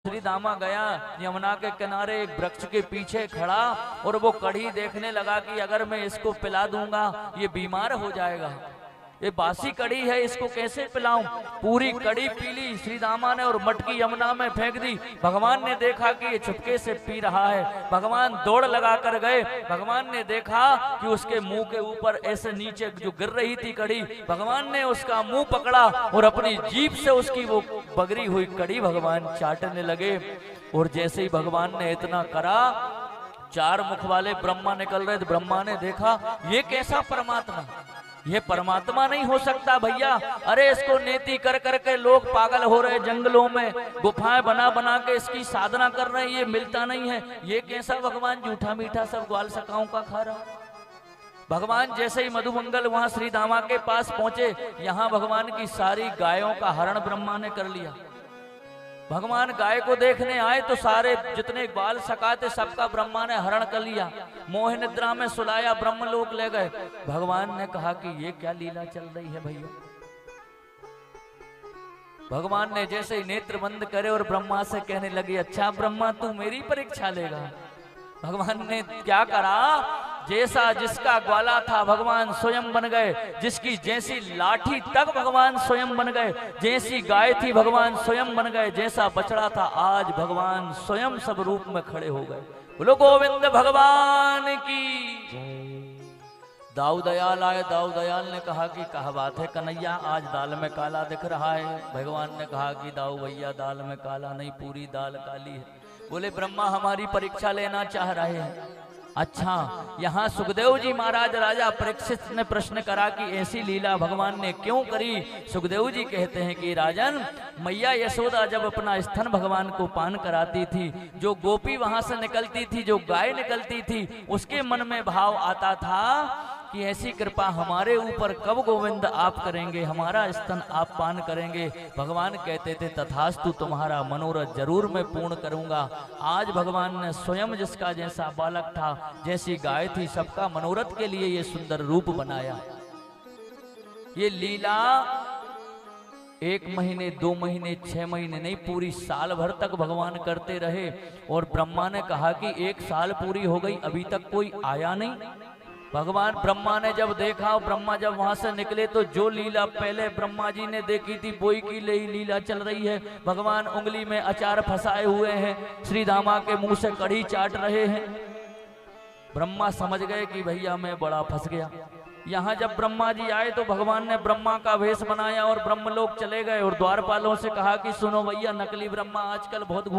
श्री दामा गया यमुना के किनारे एक वृक्ष के पीछे खड़ा और वो कढ़ी देखने लगा कि अगर मैं इसको पिला दूंगा ये बीमार हो जाएगा, ये बासी कड़ी है, इसको कैसे पिलाऊं। पूरी कड़ी पी ली श्री दामा ने और मटकी यमुना में फेंक दी। भगवान ने देखा कि ये चुपके से पी रहा है। भगवान दौड़ लगा कर गए। भगवान ने देखा कि उसके मुंह के ऊपर ऐसे नीचे जो गिर रही थी कड़ी, भगवान ने उसका मुंह पकड़ा और अपनी जीभ से उसकी वो बगरी हुई कड़ी भगवान चाटने लगे। और जैसे ही भगवान ने इतना करा, चार मुख वाले ब्रह्मा निकल रहे थे। ब्रह्मा ने देखा ये कैसा परमात्मा, ये परमात्मा नहीं हो सकता भैया। अरे इसको नेति कर करके लोग पागल हो रहे, जंगलों में गुफाएं बना बना के इसकी साधना कर रहे हैं, ये मिलता नहीं है। ये कैसा भगवान झूठा मीठा सब ग्वाल सकाओं का खा रहा। भगवान जैसे ही मधुमंगल वहां श्री दामा के पास पहुंचे, यहां भगवान की सारी गायों का हरण ब्रह्मा ने कर लिया। भगवान गाय को देखने आए तो सारे जितने बाल सका थे सबका ब्रह्मा ने हरण कर लिया। मोह निद्रा में सुलाया, ब्रह्मलोक ले गए। भगवान ने कहा कि ये क्या लीला चल रही है भैया। भगवान ने जैसे ही नेत्र बंद करे और ब्रह्मा से कहने लगे, अच्छा ब्रह्मा तू मेरी परीक्षा लेगा। भगवान ने क्या करा, जैसा जिसका ग्वाला था भगवान स्वयं बन गए, जिसकी जैसी लाठी तक भगवान स्वयं बन गए, जैसी गाय थी भगवान स्वयं बन गए, जैसा बछड़ा था आज भगवान स्वयं सब रूप में खड़े हो गए। बोलो गोविंद भगवान की। दाऊ दयाल आए। दाऊ दयाल ने कहा कि कहा बात है कन्हैया, आज दाल में काला दिख रहा है। भगवान ने कहा कि दाऊ भैया दाल में काला नहीं, पूरी दाल काली है। बोले ब्रह्मा हमारी परीक्षा लेना चाह रहे हैं। अच्छा, यहाँ सुखदेव जी महाराज राजा परीक्षित ने प्रश्न करा कि ऐसी लीला भगवान ने क्यों करी। सुखदेव जी कहते हैं कि राजन, मैया यशोदा जब अपना स्तन भगवान को पान कराती थी, जो गोपी वहां से निकलती थी, जो गाय निकलती थी, उसके मन में भाव आता था कि ऐसी कृपा हमारे ऊपर कब गोविंद आप करेंगे, हमारा स्तन आप पान करेंगे। भगवान कहते थे तथास्तु, तुम्हारा मनोरथ जरूर मैं पूर्ण करूंगा। आज भगवान ने स्वयं जिसका जैसा बालक था, जैसी गाय थी, सबका मनोरथ के लिए ये सुंदर रूप बनाया। ये लीला 1 महीने 2 महीने 6 महीने नहीं, पूरी साल भर तक भगवान करते रहे। और ब्रह्मा ने कहा कि 1 साल पूरी हो गई, अभी तक कोई आया नहीं। भगवान ब्रह्मा ने जब देखा, ब्रह्मा जब वहां से निकले तो जो लीला पहले ब्रह्मा जी ने देखी थी वही की लीला चल रही है। भगवान उंगली में अचार फंसाए हुए हैं, श्री दामा के मुंह से कढ़ी चाट रहे हैं। ब्रह्मा समझ गए कि भैया मैं बड़ा फंस गया। यहाँ जब ब्रह्मा जी आए तो भगवान ने ब्रह्मा का वेश बनाया और ब्रह्मलोक चले गए और द्वारपालों से कहा कि सुनो भैया, नकली ब्रह्मा आजकल बहुत